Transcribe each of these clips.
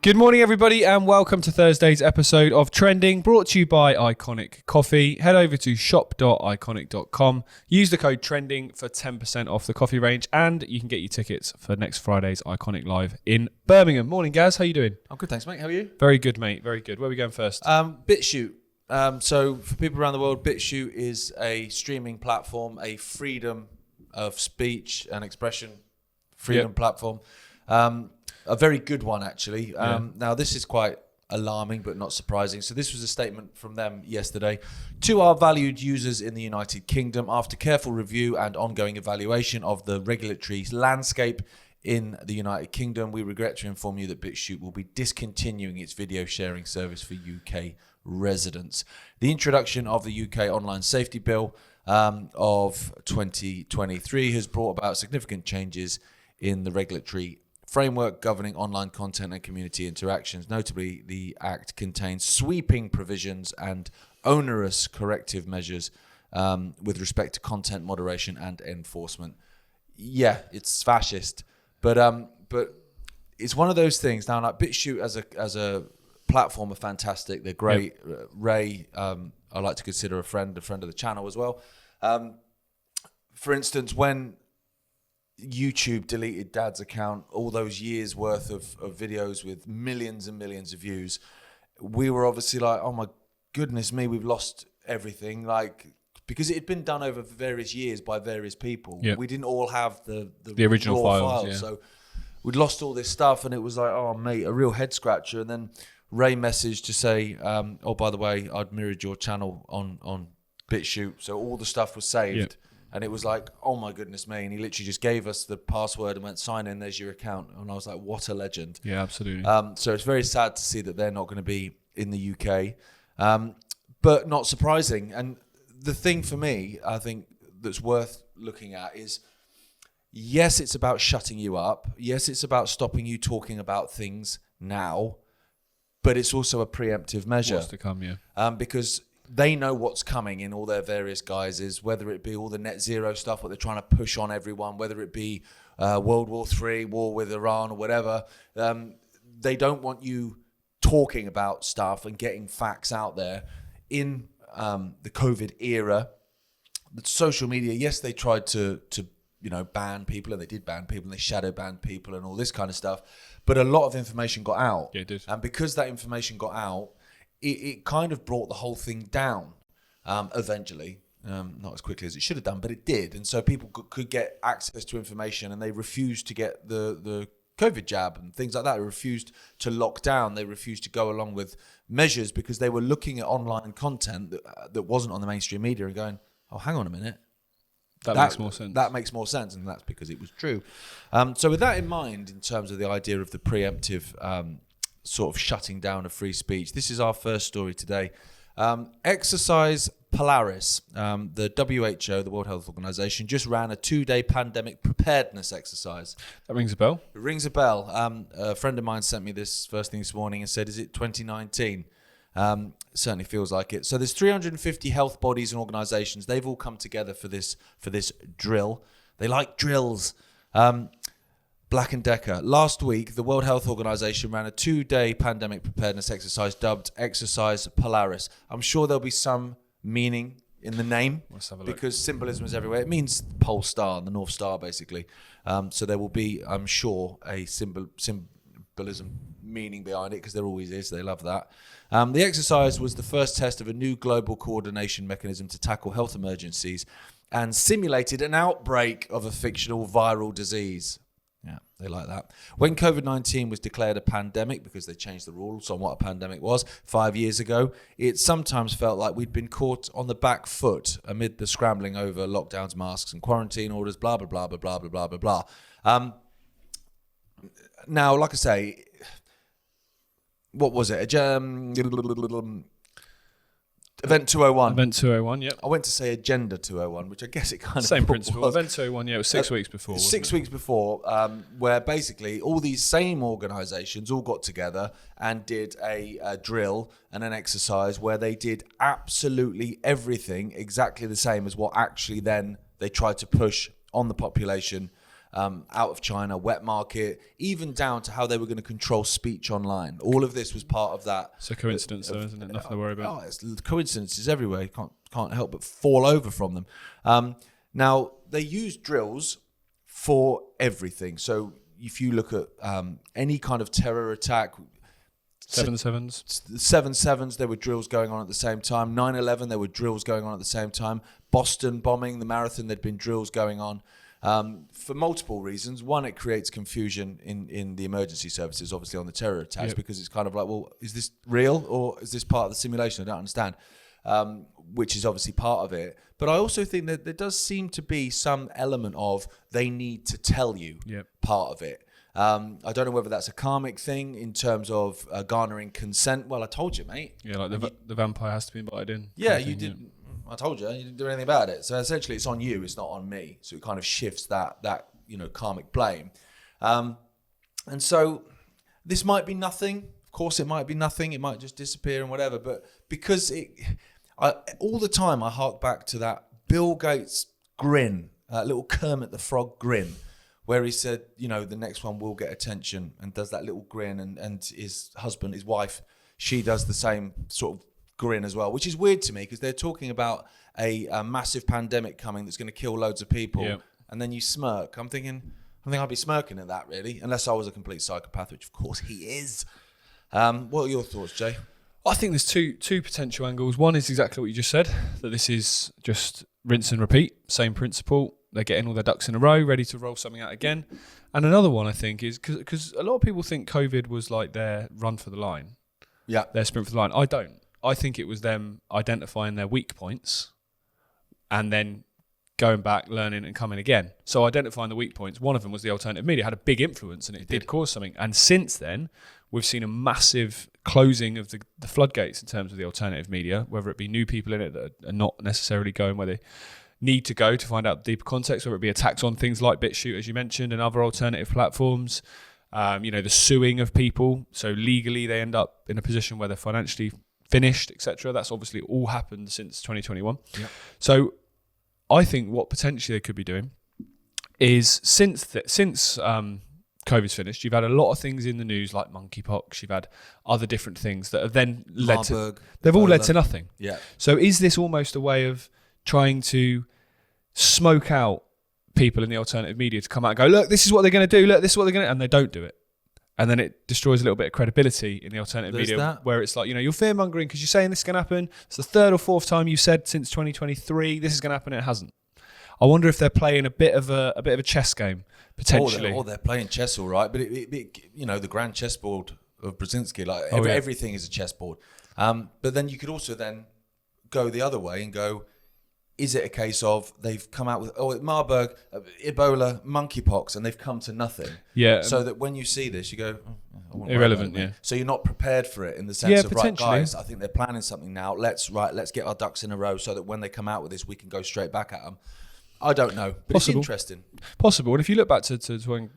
Good morning, everybody, and welcome to Thursday's episode of Trending, brought to you by Iconic Coffee. Head over to shop.iconic.com. Use the code TRENDING for 10% off the coffee range, and you can get your tickets for next Friday's Iconic Live in Birmingham. Morning, Gaz. How you doing? I'm good, thanks, mate. How are you? Very good, mate. Very good. Where are we going first? Bitchute. So for people around the world, Bitchute is a streaming platform, a freedom of speech and expression platform. A very good one, actually. Now, this is quite alarming, but not surprising. So this was a statement from them yesterday. To our valued users in the United Kingdom, after careful review and ongoing evaluation of the regulatory landscape in the United Kingdom, we regret to inform you that Bitchute will be discontinuing its video sharing service for UK residents. The introduction of the UK Online Safety Bill of 2023 has brought about significant changes in the regulatory framework governing online content and community interactions. Notably, the Act contains sweeping provisions and onerous corrective measures with respect to content moderation and enforcement. Yeah, it's fascist, but it's one of those things. Now, like Bitchute as a platform are fantastic. They're great. Yep. Ray, I like to consider a friend of the channel as well. For instance, when YouTube deleted Dad's account, all those years worth of videos with millions and millions of views, we were obviously like, oh my goodness me, we've lost everything. Like, because it had been done over various years by various people. Yep. We didn't all have the original raw files. Yeah. So we'd lost all this stuff, and it was like, oh mate, a real head scratcher. And then Ray messaged to say, oh, by the way, I'd mirrored your channel on Bitchute, so all the stuff was saved. Yep. And it was like, oh my goodness me. And he literally just gave us the password and went, sign in, there's your account. And I was like, what a legend. Yeah, absolutely. So it's very sad to see that they're not going to be in the UK. But not surprising. And the thing for me, I think, that's worth looking at is, yes, it's about shutting you up. Yes, it's about stopping you talking about things now. But it's also a preemptive measure. What's to come, yeah. Because they know what's coming in all their various guises, whether it be all the net zero stuff, what they're trying to push on everyone, whether it be World War III, war with Iran or whatever. They don't want you talking about stuff and getting facts out there. In the COVID era, the social media, yes, they tried to ban people, and they did ban people, and they shadow banned people and all this kind of stuff. But a lot of information got out. Yeah, it did. And because that information got out, it kind of brought the whole thing down eventually. Not as quickly as it should have done, but it did. And so people could get access to information, and they refused to get the COVID jab and things like that. They refused to lock down. They refused to go along with measures because they were looking at online content that wasn't on the mainstream media and going, oh, hang on a minute. That makes more sense. That makes more sense, and that's because it was true. So with that in mind, in terms of the idea of the preemptive sort of shutting down of free speech, this is our first story today. Exercise Polaris, the WHO, the World Health Organization, just ran a 2-day pandemic preparedness exercise. That rings a bell. It rings a bell. A friend of mine sent me this first thing this morning and said, is it 2019? Certainly feels like it. So there's 350 health bodies and organizations. They've all come together for this drill. They like drills. Black & Decker. Last week, the World Health Organization ran a 2-day pandemic preparedness exercise dubbed Exercise Polaris. I'm sure there'll be some meaning in the name, Let's have a look. because symbolism is everywhere. It means pole star, the North Star, basically. So there will be, I'm sure, a symbolism meaning behind it, because there always is. They love that. The exercise was the first test of a new global coordination mechanism to tackle health emergencies and simulated an outbreak of a fictional viral disease. Yeah, they like that. When COVID-19 was declared a pandemic, because they changed the rules on what a pandemic was 5 years ago, it sometimes felt like we'd been caught on the back foot amid the scrambling over lockdowns, masks and quarantine orders, blah, blah, blah, blah, blah, blah, blah, blah, blah. Now, like I say, what was it? Event 201. Event 201, yep. I went to say Agenda 201, which I guess it kind of Same principle. was. Event 201, yeah, it was 6 weeks before. 6 weeks before, where basically all these same organisations all got together and did a drill and an exercise where they did absolutely everything exactly the same as what actually then they tried to push on the population out of China, wet market, even down to how they were going to control speech online. All of this was part of that. It's a coincidence, though, isn't it? Nothing to worry about. Oh, it's coincidences everywhere. You can't help but fall over from them. Now, they use drills for everything. So if you look at any kind of terror attack, 7/7s. 7/7s, there were drills going on at the same time. 9/11, there were drills going on at the same time. Boston bombing, the marathon, there'd been drills going on. For multiple reasons. One, it creates confusion in the emergency services, obviously on the terror attacks, because it's kind of like, well, is this real or is this part of the simulation? I don't understand, which is obviously part of it. But I also think that there does seem to be some element of they need to tell you part of it. I don't know whether that's a karmic thing in terms of garnering consent. Well, I told you, mate. Yeah, like the vampire has to be invited in. Yeah, you did. Yeah. I told you, you didn't do anything about it. So essentially, it's on you. It's not on me. So it kind of shifts that karmic blame. And so this might be nothing. Of course, it might be nothing. It might just disappear and whatever. But because all the time I hark back to that Bill Gates grin, little Kermit the Frog grin, where he said, the next one will get attention, and does that little grin, and his husband, his wife, she does the same sort of grin as well, which is weird to me because they're talking about a massive pandemic coming that's going to kill loads of people, and then you smirk. I think I'd be smirking at that, really, unless I was a complete psychopath, which of course he is. What are your thoughts, Jay? I think there's two potential angles. One is exactly what you just said, that this is just rinse and repeat, same principle. They're getting all their ducks in a row, ready to roll something out again. And another one, I think, is because a lot of people think COVID was like their run for the line, their sprint for the line. I don't. I think it was them identifying their weak points and then going back, learning and coming again. So identifying the weak points, one of them was the alternative media, had a big influence and it did cause something. And since then, we've seen a massive closing of the floodgates in terms of the alternative media, whether it be new people in it that are not necessarily going where they need to go to find out deeper context, whether it be attacks on things like Bitchute, as you mentioned, and other alternative platforms. The suing of people. So legally, they end up in a position where they're financially finished, etc. That's obviously all happened since 2021. Yep. So I think what potentially they could be doing is since COVID's finished, you've had a lot of things in the news like monkeypox, you've had other different things that have then led to... They've all led to nothing. Yeah. So is this almost a way of trying to smoke out people in the alternative media to come out and go, look, this is what they're going to do, look, this is what they're going to... And they don't do it. And then it destroys a little bit of credibility in the alternative media, where it's like, you're fear-mongering because you're saying this is going to happen. It's the third or fourth time you said since 2023 this is going to happen and it hasn't. I wonder if they're playing a bit of a chess game, potentially. Or they're playing chess all right, but the grand chessboard of Brzezinski, like everything is a chessboard. But then you could also then go the other way and go, is it a case of they've come out with Marburg, Ebola, monkeypox, and they've come to nothing? Yeah. So that when you see this, you go irrelevant. Yeah. So you're not prepared for it in the sense of right, guys. I think they're planning something now. Let's get our ducks in a row so that when they come out with this, we can go straight back at them. I don't know, but Possible. It's interesting. Possible. And if you look back to when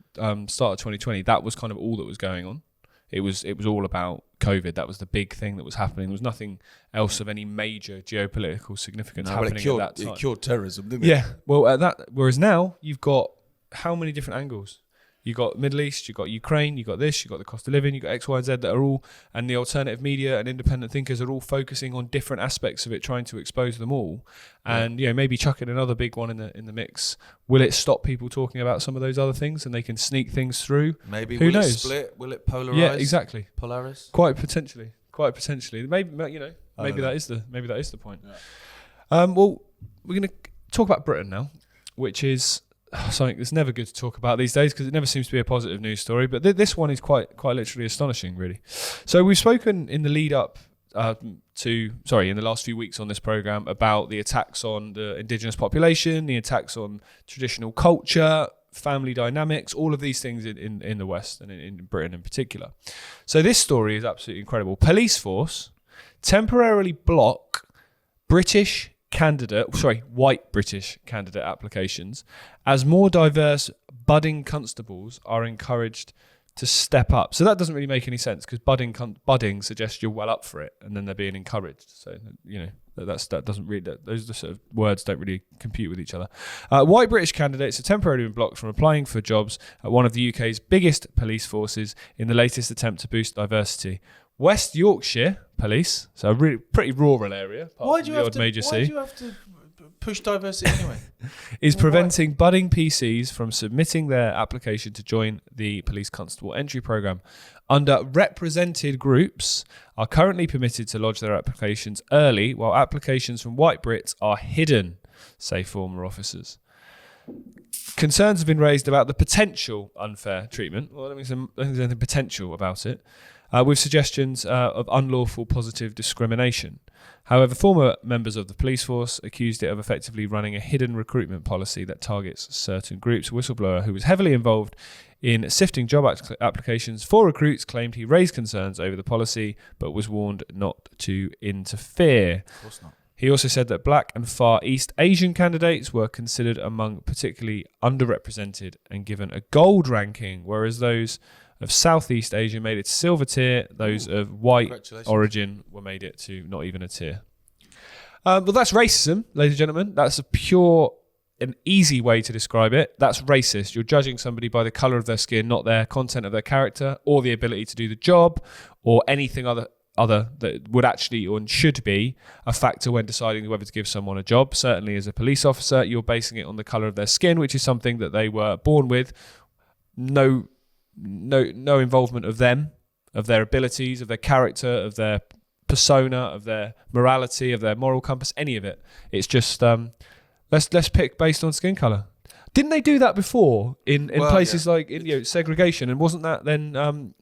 start of 2020, that was kind of all that was going on. It was all about COVID. That was the big thing that was happening. There was nothing else of any major geopolitical significance happening at that time. It cured terrorism, didn't it? Yeah. Well, whereas now you've got how many different angles? You've got Middle East, you've got Ukraine, you've got this, you've got the cost of living, you've got X, Y, and Z that are all, and the alternative media and independent thinkers are all focusing on different aspects of it, trying to expose them all. And maybe chucking another big one in the mix. Will it stop people talking about some of those other things and they can sneak things through? Maybe. Who knows? It split? Will it polarize? Yeah, exactly. Polaris? Quite potentially. Maybe that is the point. Yeah. Well, we're going to talk about Britain now, which is something that's never good to talk about these days because it never seems to be a positive news story. But this one is quite literally astonishing, really. So we've spoken in the lead up in the last few weeks on this program about the attacks on the indigenous population, the attacks on traditional culture, family dynamics, all of these things in the West and in Britain in particular. So this story is absolutely incredible. Police force temporarily block white British candidate applications as more diverse budding constables are encouraged to step up. So that doesn't really make any sense because budding suggests you're well up for it and then they're being encouraged. So, That doesn't really. Those sort of words don't really compute with each other. White British candidates are temporarily been blocked from applying for jobs at one of the UK's biggest police forces in the latest attempt to boost diversity. West Yorkshire Police, so a really pretty rural area. Why do you have to push diversity anyway? Is preventing budding PCs from submitting their application to join the police constable entry programme. Underrepresented groups are currently permitted to lodge their applications early, while applications from white Brits are hidden, say former officers. Concerns have been raised about the potential unfair treatment. Well, I don't think there's anything potential about it, with suggestions of unlawful positive discrimination. However, former members of the police force accused it of effectively running a hidden recruitment policy that targets certain groups. A whistleblower who was heavily involved in sifting job applications for recruits claimed he raised concerns over the policy, but was warned not to interfere. Of course not. He also said that Black and Far East Asian candidates were considered among particularly underrepresented and given a gold ranking, whereas those of Southeast Asia made it to silver tier. Those of white origin were made it to not even a tier. Well, that's racism, ladies and gentlemen. That's an easy way to describe it. That's racist. You're judging somebody by the colour of their skin, not their content of their character or the ability to do the job or anything other that would actually or should be a factor when deciding whether to give someone a job. Certainly as a police officer, you're basing it on the colour of their skin, which is something that they were born with. No involvement of them, of their abilities, of their character, of their persona, of their morality, of their moral compass, any of it. It's just let's pick based on skin colour. Didn't they do that before in places like segregation? And wasn't that then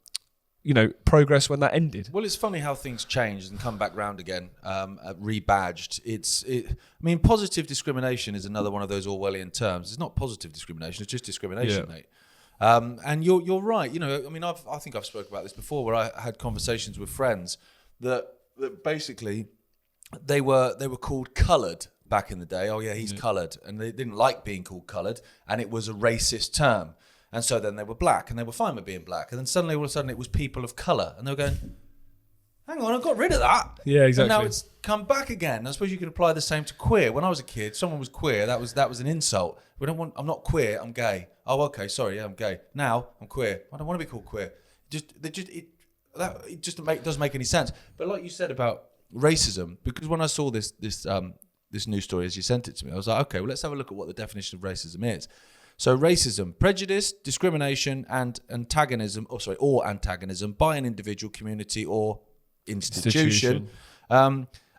progress when that ended? Well, it's funny how things changed and come back round again, rebadged. Positive discrimination is another one of those Orwellian terms. It's not positive discrimination; it's just discrimination, mate. And you're right. I think I've spoken about this before, where I had conversations with friends that basically they were called coloured back in the day. Oh yeah, he's coloured, and they didn't like being called coloured, and it was a racist term. And so then they were black, and they were fine with being black, and then suddenly all of a sudden it was people of colour, and they were going, hang on, I got rid of that. Yeah, exactly. And now it's come back again. I suppose you could apply the same to queer. When I was a kid, someone was queer. That was an insult. I'm not queer. I'm gay. Oh, okay, sorry, yeah, I'm gay. Now I'm queer. I don't want to be called queer. It doesn't make any sense. But like you said about racism, because when I saw this news story as you sent it to me, I was like, okay, well, let's have a look at what the definition of racism is. So racism, prejudice, discrimination, and antagonism by an individual, community, or institution.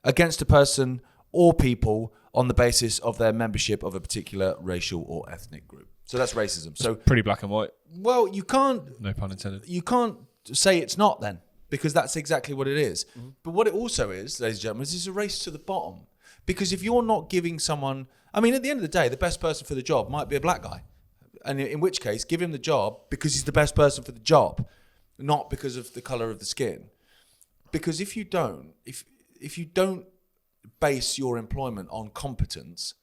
Against a person or people on the basis of their membership of a particular racial or ethnic group. So that's racism. So pretty black and white. Well, you can't... No pun intended. You can't say it's not then, because that's exactly what it is. Mm-hmm. But what it also is, ladies and gentlemen, is a race to the bottom. Because if you're not giving someone... at the end of the day, the best person for the job might be a black guy. And in which case, give him the job because he's the best person for the job, not because of the colour of the skin. Because if you don't base your employment on competence,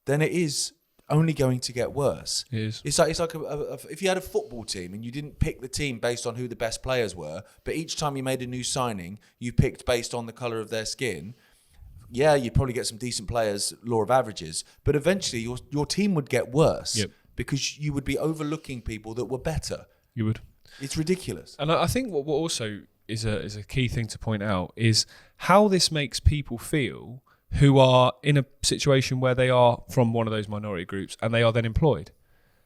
then it is only going to get worse. It is. It's like if you had a football team and you didn't pick the team based on who the best players were, but each time you made a new signing, you picked based on the colour of their skin. Yeah, you'd probably get some decent players, law of averages, but eventually your team would get worse. Yep. Because you would be overlooking people that were better. You would. It's ridiculous. And I think what also is a key thing to point out is how this makes people feel who are in a situation where they are from one of those minority groups and they are then employed.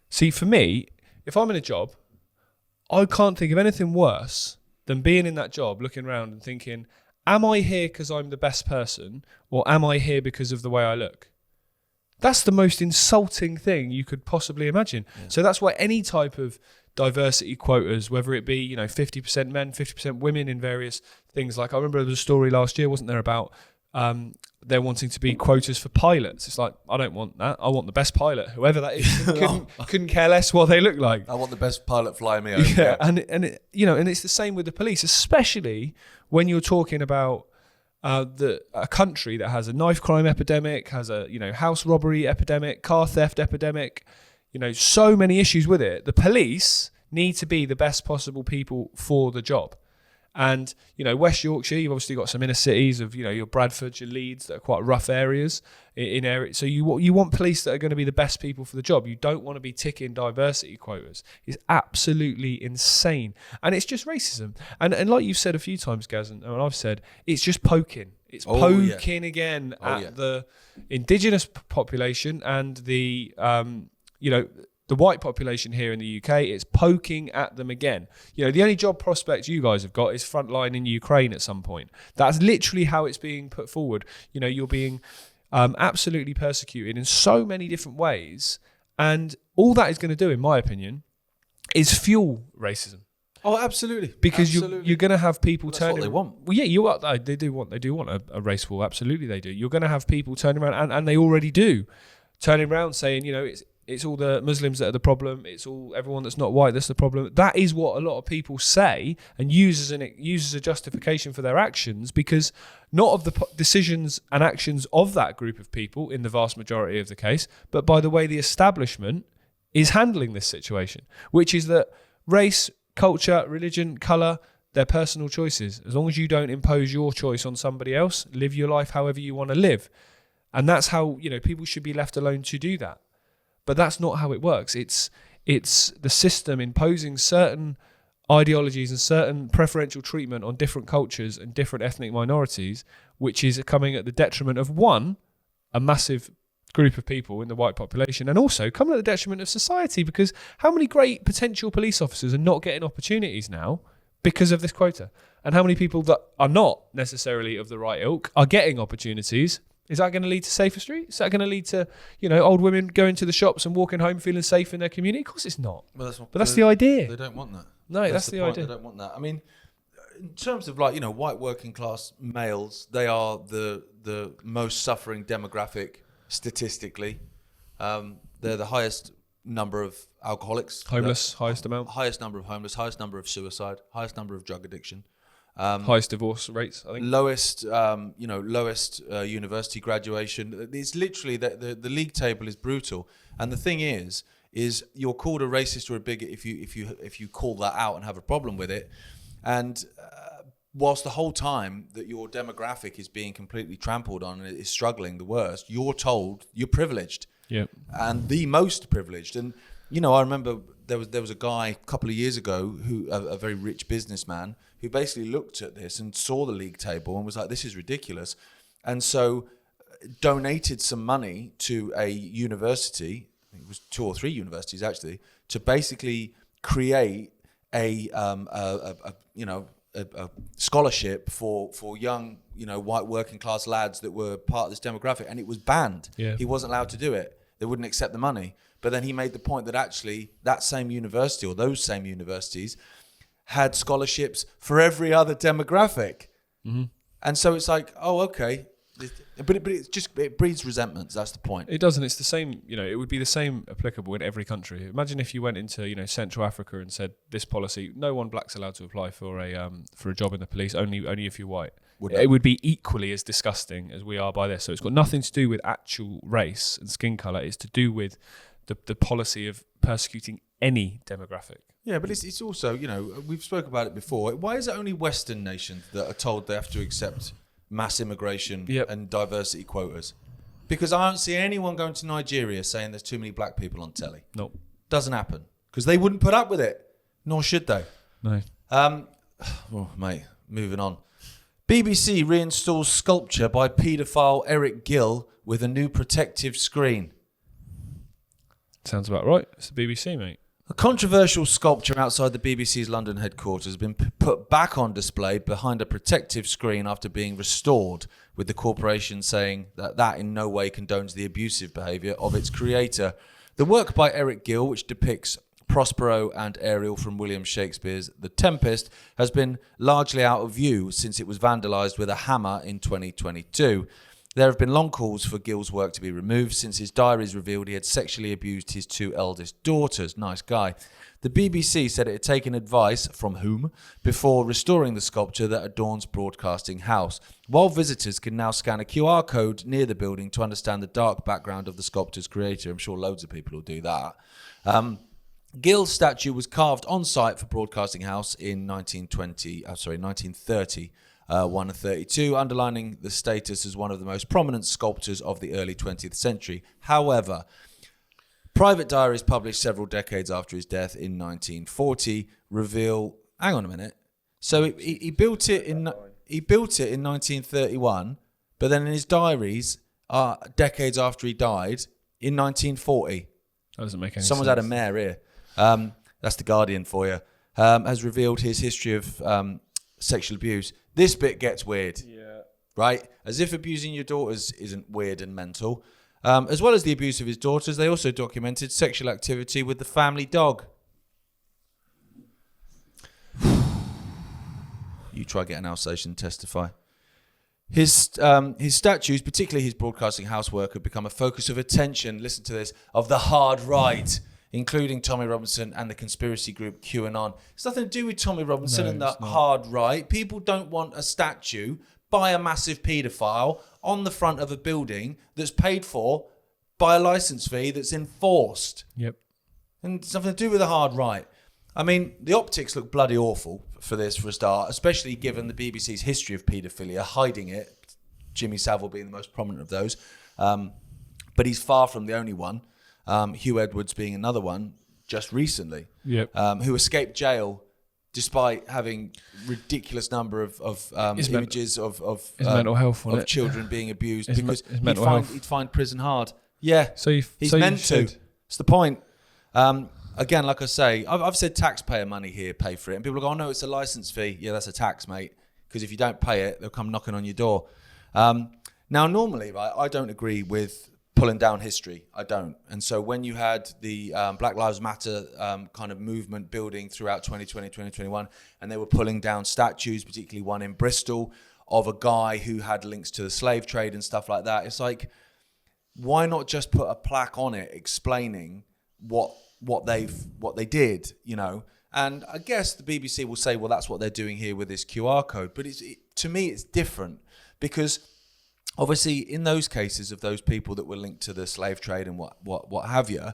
See, for me, if I'm in a job, I can't think of anything worse than being in that job, looking around and thinking, am I here because I'm the best person, or am I here because of the way I look? That's the most insulting thing you could possibly imagine. Yeah. So that's why any type of diversity quotas, whether it be 50% men, 50% women in various things. Like I remember there was a story last year, wasn't there, about they're wanting to be quotas for pilots. It's like, I don't want that. I want the best pilot, whoever that is. Couldn't care less what they look like. I want the best pilot flying me over. Yeah, and it's the same with the police, especially when you're talking about a country that has a knife crime epidemic, has a house robbery epidemic, car theft epidemic, so many issues with it. The police need to be the best possible people for the job. And, West Yorkshire, you've obviously got some inner cities of, your Bradfords, your Leeds, that are quite rough areas in areas. So you want police that are going to be the best people for the job. You don't want to be ticking diversity quotas. It's absolutely insane. And it's just racism. And like you've said a few times, Gaz, and I've said, it's just poking. It's poking again at the indigenous population and the, the white population here in the UK. It's poking at them again. The only job prospect you guys have got is frontline in Ukraine at some point. That's literally how it's being put forward. You're being absolutely persecuted in so many different ways. And all that is going to do, in my opinion, is fuel racism. Oh, absolutely. Because you're going to have people turning. That's what they want. Well, yeah, they do want a race war. Absolutely, they do. You're going to have people turning around, and they already do, turning around saying, it's all the Muslims that are the problem. It's all everyone that's not white that's the problem. That is what a lot of people say and uses a justification for their actions, because not of the decisions and actions of that group of people in the vast majority of the case, but by the way the establishment is handling this situation, which is that race, culture, religion, colour, they're personal choices. As long as you don't impose your choice on somebody else, live your life however you want to live. And that's how, people should be left alone to do that. But that's not how it works. It's the system imposing certain ideologies and certain preferential treatment on different cultures and different ethnic minorities, which is coming at the detriment of, one, a massive group of people in the white population, and also coming at the detriment of society, because how many great potential police officers are not getting opportunities now because of this quota? And how many people that are not necessarily of the right ilk are getting opportunities? Is that going to lead to safer streets? Is that going to lead to, old women going to the shops and walking home feeling safe in their community? Of course it's not. Well, that's the idea. They don't want that. No, that's the idea. They don't want that. I mean, in terms of white working class males, they are the most suffering demographic statistically. They're the highest number of alcoholics. Homeless, highest amount. Highest number of homeless, highest number of suicide, highest number of drug addiction. Highest divorce rates, I think. Lowest university graduation. It's literally the league table is brutal. And the thing is you're called a racist or a bigot if you call that out and have a problem with it. And whilst the whole time that your demographic is being completely trampled on and is struggling the worst, you're told you're privileged. Yeah. And the most privileged. And I remember there was a guy a couple of years ago who a very rich businessman who basically looked at this and saw the league table and was like, this is ridiculous. And so donated some money to a university, I think it was 2 or 3 universities actually, to basically create a scholarship for young, white working class lads that were part of this demographic, and it was banned. Yeah. He wasn't allowed to do it. They wouldn't accept the money. But then he made the point that actually that same university or those same universities had scholarships for every other demographic. Mm-hmm. And so it's like, oh, okay. But it breeds resentments. That's the point. It doesn't. It's the same. It would be the same applicable in every country. Imagine if you went into Central Africa and said this policy: no one black's allowed to apply for a job in the police. Only if you're white. It would be equally as disgusting as we are by this. So it's got nothing to do with actual race and skin color. It's to do with the policy of persecuting any demographic. Yeah, but it's also we've spoken about it before. Why is it only Western nations that are told they have to accept mass immigration and diversity quotas? Because I don't see anyone going to Nigeria saying there's too many black people on telly. Nope. Doesn't happen. Because they wouldn't put up with it. Nor should they. No. Oh, mate, moving on. BBC reinstalls sculpture by paedophile Eric Gill with a new protective screen. Sounds about right. It's the BBC, mate. A controversial sculpture outside the BBC's London headquarters has been put back on display behind a protective screen after being restored, with the corporation saying that in no way condones the abusive behaviour of its creator. The work by Eric Gill, which depicts Prospero and Ariel from William Shakespeare's The Tempest, has been largely out of view since it was vandalised with a hammer in 2022. There have been long calls for Gill's work to be removed since his diaries revealed he had sexually abused his 2 eldest daughters. Nice guy. The BBC said it had taken advice from whom before restoring the sculpture that adorns Broadcasting House, while visitors can now scan a QR code near the building to understand the dark background of the sculptor's creator. I'm sure loads of people will do that. Gill's statue was carved on site for Broadcasting House in 1930, 1 and 32, underlining the status as one of the most prominent sculptors of the early 20th century. However, private diaries published several decades after his death in 1940 reveal. Hang on a minute. So he built it in 1931, but then in his diaries, decades after he died, in 1940. That doesn't make any sense. Someone's had a mare here. That's the Guardian for you. Has revealed his history of sexual abuse. This bit gets weird, right? As if abusing your daughters isn't weird and mental. As well as the abuse of his daughters, they also documented sexual activity with the family dog. You try getting Alsatian to testify. His statues, particularly his Broadcasting House work, have become a focus of attention, listen to this, of the hard right, including Tommy Robinson and the conspiracy group QAnon. It's nothing to do with Tommy Robinson and the hard right. People don't want a statue by a massive paedophile on the front of a building that's paid for by a license fee that's enforced. Yep. And it's nothing to do with the hard right. I mean, the optics look bloody awful for this, for a start, especially given the BBC's history of paedophilia, hiding it, Jimmy Savile being the most prominent of those. But he's far from the only one. Hugh Edwards being another one just recently, who escaped jail despite having ridiculous number of images of mental health of children being abused because he'd find prison hard. Yeah, he's meant to. It's the point. Again, like I say, I've said taxpayer money here, pay for it. And people go, oh no, it's a license fee. Yeah, that's a tax, mate. Because if you don't pay it, they'll come knocking on your door. Now, normally, right, I don't agree with pulling down history. I don't. And so when you had the Black Lives Matter kind of movement building throughout 2020, 2021, and they were pulling down statues, particularly one in Bristol, of a guy who had links to the slave trade and stuff like that, it's like, why not just put a plaque on it explaining what they did, you know? And I guess the BBC will say, well, that's what they're doing here with this QR code. But to me, it's different because obviously in those cases of those people that were linked to the slave trade and what have you,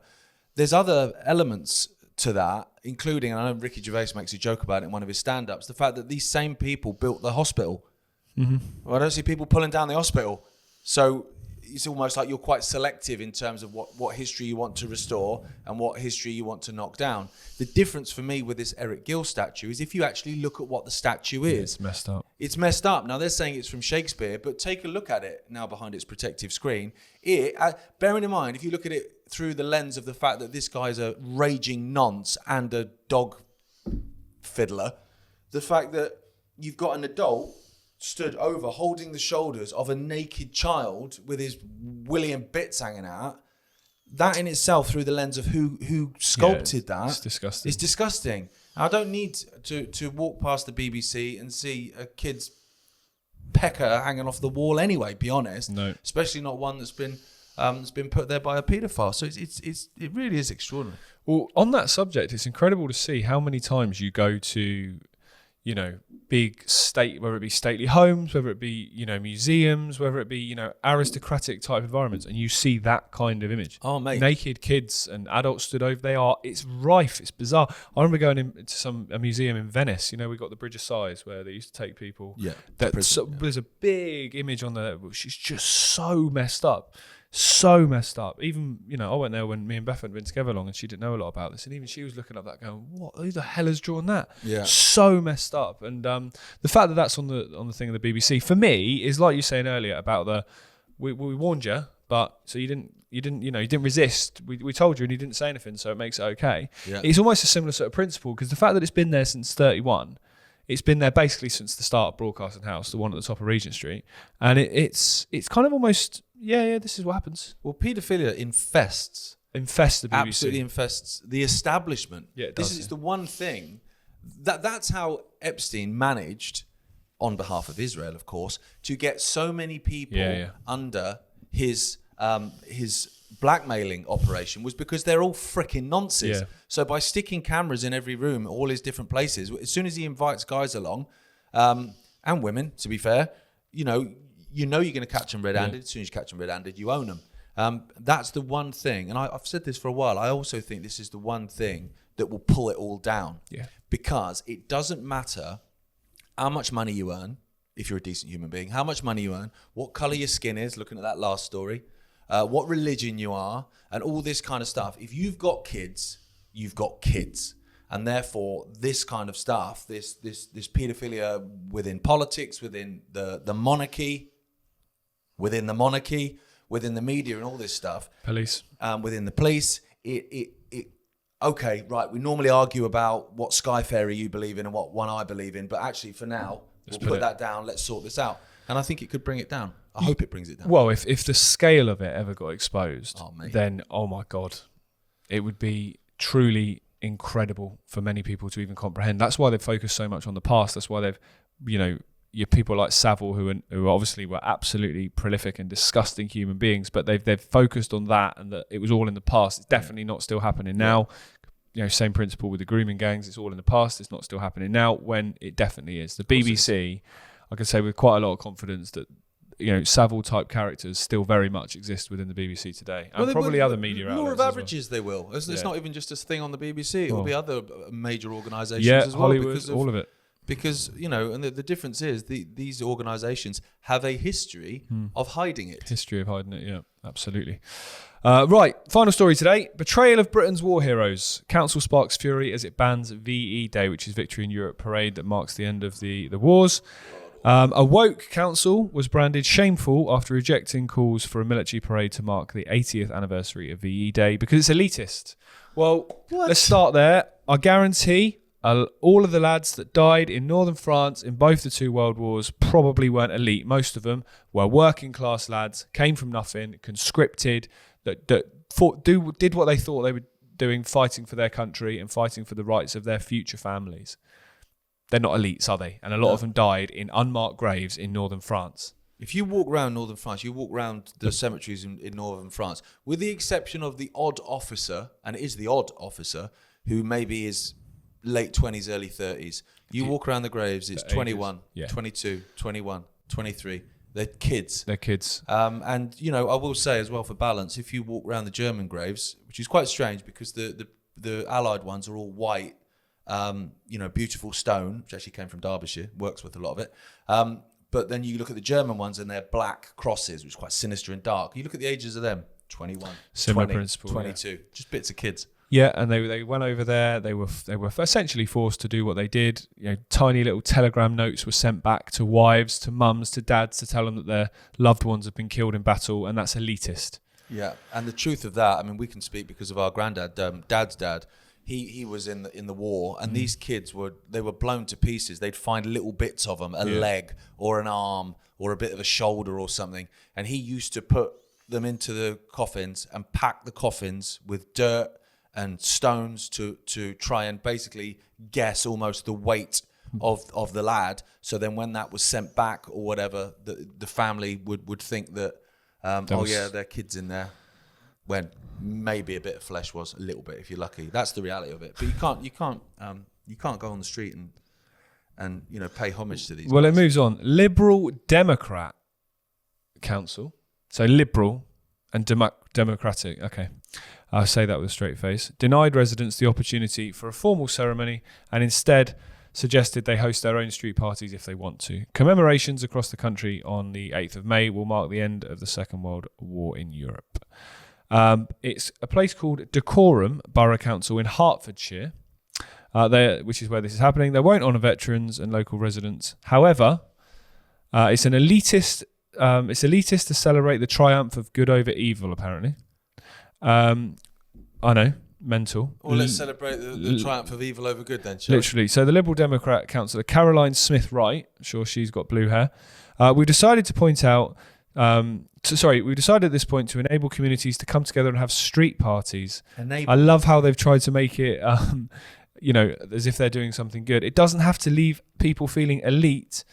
there's other elements to that, including, and I know Ricky Gervais makes a joke about it in one of his stand-ups, the fact that these same people built the hospital. Mm-hmm. Well, I don't see people pulling down the hospital. So it's almost like you're quite selective in terms of what history you want to restore and what history you want to knock down. The difference for me with this Eric Gill statue is if you actually look at what the statue is. It's messed up. It's messed up. Now, they're saying it's from Shakespeare, but take a look at it now behind its protective screen. Bearing in mind, if you look at it through the lens of the fact that this guy's a raging nonce and a dog fiddler, the fact that you've got an adult stood over holding the shoulders of a naked child with his willy and bits hanging out, that in itself through the lens of who sculpted that, it's disgusting. It's disgusting. I don't need to walk past the BBC and see a kid's pecker hanging off the wall anyway, be honest. No. Especially not one that's been put there by a paedophile. So it really is extraordinary. Well, on that subject, it's incredible to see how many times you go to, you know, big state, whether it be stately homes, whether it be, you know, museums, whether it be, you know, aristocratic type environments, and you see that kind of image. Oh, mate. Naked kids and adults stood over. It's rife. It's bizarre. I remember going into a museum in Venice. You know, we got the Bridge of Sighs where they used to take people. Yeah. There's a big image on there which is just so messed up. So messed up. Even, you know, I went there when me and Beth had been together long and she didn't know a lot about this, and even she was looking up that going, what, who the hell has drawn that? Yeah. So messed up. And the fact that that's on the thing of the BBC for me is like you saying earlier about we warned you, but so you didn't resist. We told you and you didn't say anything, so it makes it okay. Yeah. It's almost a similar sort of principle because the fact that it's been there since 31, it's been there basically since the start of Broadcasting House, the one at the top of Regent Street, and it's kind of almost this is what happens. Well, paedophilia infests the BBC. Absolutely infests the establishment. Yeah, it this does, is the one thing that's how Epstein managed, on behalf of Israel, of course, to get so many people under his blackmailing operation was because they're all freaking nonsense. Yeah. So by sticking cameras in every room, all his different places, as soon as he invites guys along, and women, to be fair, you know you're going to catch them red-handed. Yeah. As soon as you catch them red-handed, you own them. That's the one thing, and I've said this for a while. I also think this is the one thing that will pull it all down. Yeah. Because it doesn't matter how much money you earn, if you're a decent human being, how much money you earn, what color your skin is, looking at that last story, what religion you are, and all this kind of stuff. If you've got kids, you've got kids. And therefore, this kind of stuff, this paedophilia within politics, within the monarchy, within the media and all this stuff. Police. Within the police, okay, right, we normally argue about what Sky Fairy you believe in and what one I believe in, but actually for now, we'll put that down, let's sort this out. And I think it could bring it down. I hope it brings it down. Well, if the scale of it ever got exposed, then, oh my God, it would be truly incredible for many people to even comprehend. That's why they've focused so much on the past. That's why they've, your people like Savile, who obviously were absolutely prolific and disgusting human beings, but they've focused on that, and that it was all in the past. It's definitely not still happening now. Same principle with the grooming gangs. It's all in the past. It's not still happening now, when it definitely is. The BBC, I can say with quite a lot of confidence that Savile type characters still very much exist within the BBC today, and probably other media outlets. Law of averages, they will. It's not even just a thing on the BBC. It will be other major organisations as well. Hollywood, all of it. Because, and the difference is these organisations have a history of hiding it. History of hiding it, yeah, absolutely. Right, final story today. Betrayal of Britain's war heroes. Council sparks fury as it bans VE Day, which is Victory in Europe parade that marks the end of the wars. A woke council was branded shameful after rejecting calls for a military parade to mark the 80th anniversary of VE Day because it's elitist. Well, let's start there. I guarantee all of the lads that died in northern France in both the two world wars probably weren't elite. Most of them were working class lads, came from nothing, conscripted, that did what they thought they were doing, fighting for their country and fighting for the rights of their future families. They're not elites, are they? And a lot of them died in unmarked graves in northern France. If you walk around northern France, you walk around the cemeteries in northern France, with the exception of the odd officer, and it is the odd officer, who maybe is late 20s, early 30s. You walk around the graves, it's 21, 22, 21, 23. They're kids. And, I will say as well, for balance, if you walk around the German graves, which is quite strange because the Allied ones are all white, beautiful stone, which actually came from Derbyshire, works with a lot of it. But then you look at the German ones and they're black crosses, which is quite sinister and dark. You look at the ages of them, 21, Similar 20, principle, 22, just bits of kids. Yeah, and they went over there. They were essentially forced to do what they did. Tiny little telegram notes were sent back to wives, to mums, to dads to tell them that their loved ones have been killed in battle, and that's elitist. Yeah, and the truth of that, we can speak because of our granddad, Dad's dad. He was in the war, and these kids were blown to pieces. They'd find little bits of them, a leg or an arm or a bit of a shoulder or something, and he used to put them into the coffins and pack the coffins with dirt and stones to try and basically guess almost the weight of the lad. So then when that was sent back or whatever, the family would think that their kid's in there, when maybe a bit of flesh was, a little bit if you're lucky. That's the reality of it. But you can't go on the street and pay homage to these. Well, guys. It moves on. Liberal Democrat Council, so liberal and democratic. Okay, I'll say that with a straight face. Denied residents the opportunity for a formal ceremony and instead suggested they host their own street parties if they want to. Commemorations across the country on the 8th of May will mark the end of the Second World War in Europe. It's a place called Dacorum Borough Council in Hertfordshire, which is where this is happening. They won't honour veterans and local residents. However, it's an elitist. It's elitist to celebrate the triumph of good over evil. Apparently, I know, mental. Well, let's celebrate the triumph of evil over good then. Shall Literally. We? So the Liberal Democrat councillor Caroline Smith-Wright, I'm sure she's got blue hair. We decided to point out. We decided at this point to enable communities to come together and have street parties. I love how they've tried to make it, as if they're doing something good. It doesn't have to leave people feeling elite.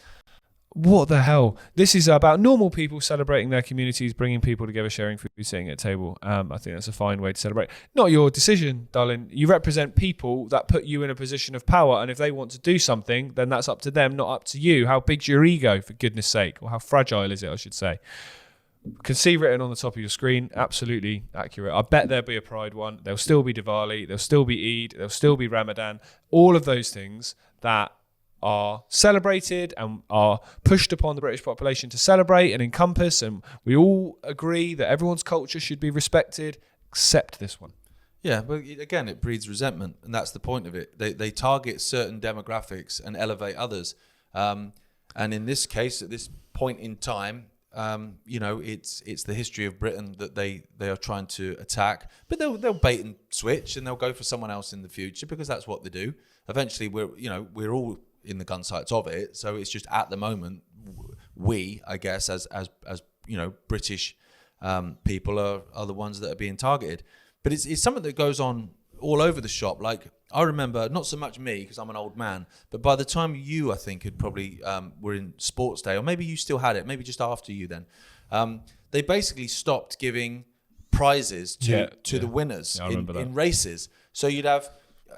What the hell? This is about normal people celebrating their communities, bringing people together, sharing food, sitting at a table. I think that's a fine way to celebrate. Not your decision, darling. You represent people that put you in a position of power, and if they want to do something, then that's up to them, not up to you. How big's your ego, for goodness sake? Or how fragile is it, I should say? can see written on the top of your screen. Absolutely accurate. I bet there'll be a Pride one. There'll still be Diwali. There'll still be Eid. There'll still be Ramadan. All of those things that are celebrated and are pushed upon the British population to celebrate and encompass. And we all agree that everyone's culture should be respected, except this one. Yeah, but again, it breeds resentment, and that's the point of it. They target certain demographics and elevate others. And in this case, at this point in time, it's the history of Britain that they are trying to attack. But they'll bait and switch, and they'll go for someone else in the future because that's what they do. Eventually, we're all in the gun sights of it. So it's just at the moment, we, I guess, as British people are the ones that are being targeted. But it's something that goes on all over the shop. Like, I remember, not so much me, because I'm an old man, but by the time you, I think, had probably were in sports day, or maybe you still had it, maybe just after you then, they basically stopped giving prizes to the winners in races. So you'd have,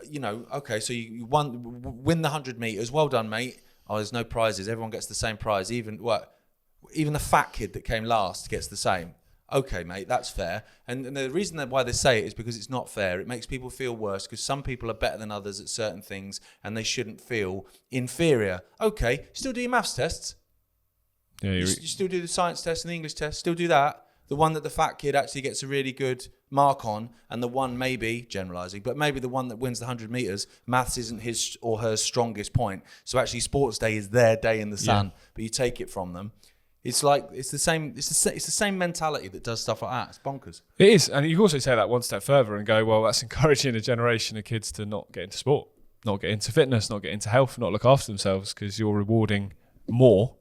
so you win the 100 meters. Well done, mate. Oh, there's no prizes. Everyone gets the same prize. Even the fat kid that came last gets the same. Okay, mate, that's fair. And the reason why they say it is because it's not fair. It makes people feel worse because some people are better than others at certain things and they shouldn't feel inferior. Okay, still do your maths tests. Yeah, you still do the science test and the English test. Still do that. The one that the fat kid actually gets a really good mark on, and the one maybe, generalising, but maybe the one that wins the 100 metres, maths isn't his or her strongest point. So actually sports day is their day in the sun, but you take it from them. It's the same mentality that does stuff like that. It's bonkers. It is, and you can also take that one step further and go, well, that's encouraging a generation of kids to not get into sport, not get into fitness, not get into health, not look after themselves because you're rewarding more,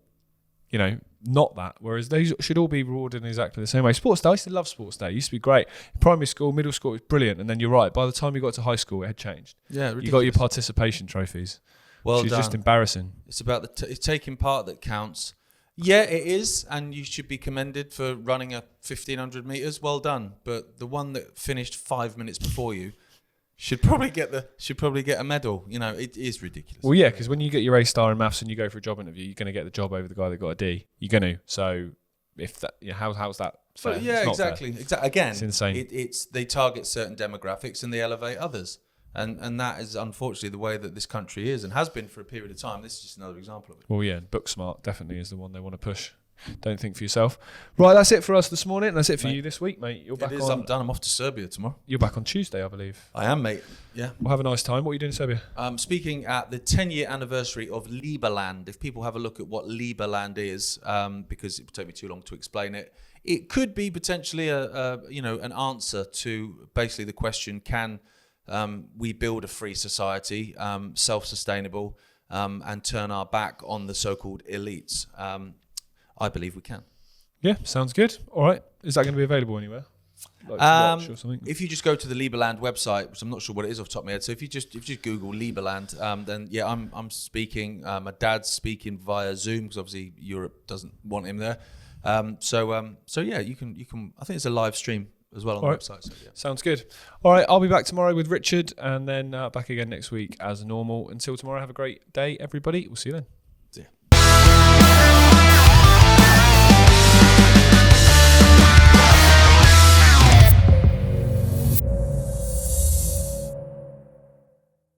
not that. Whereas they should all be rewarded in exactly the same way. Sports day, I used to love sports day. It used to be great. Primary school, middle school, it was brilliant. And then you're right, by the time you got to high school, it had changed. Yeah, ridiculous. You got your participation trophies. Well which done. is just embarrassing. It's about it's taking part that counts. Yeah, it is, and you should be commended for running a 1,500 meters. Well done. But the one that finished 5 minutes before you should probably get a medal. It is ridiculous. Well, yeah, because when you get your A star in maths and you go for a job interview, you're going to get the job over the guy that got a D. You're going to. So if that, how's that fair? But yeah, exactly. Again, it's insane. They target certain demographics and they elevate others. And that is unfortunately the way that this country is and has been for a period of time. This is just another example of it. Well, yeah, Booksmart definitely is the one they want to push. Don't think for yourself. Right, that's it for us this morning. That's it for you this week, mate. You're back on. I'm done. I'm off to Serbia tomorrow. You're back on Tuesday, I believe. I am, mate. Yeah. We'll have a nice time. What are you doing in Serbia? I'm speaking at the 10-year anniversary of Liberland. If people have a look at what Liberland is, because it would take me too long to explain it, it could be potentially an answer to basically the question: can we build a free society, self-sustainable, and turn our back on the so-called elites? I believe we can. Yeah, sounds good. All right. Is that going to be available anywhere? Like to watch or something? If you just go to the Liberland website, which I'm not sure what it is off the top of my head. So if you just Google Liberland, then yeah, I'm speaking. My dad's speaking via Zoom because obviously Europe doesn't want him there. So yeah, you can. I think it's a live stream as well on the website. So, yeah. Sounds good. All right, I'll be back tomorrow with Richard and then back again next week as normal. Until tomorrow, have a great day, everybody. We'll see you then.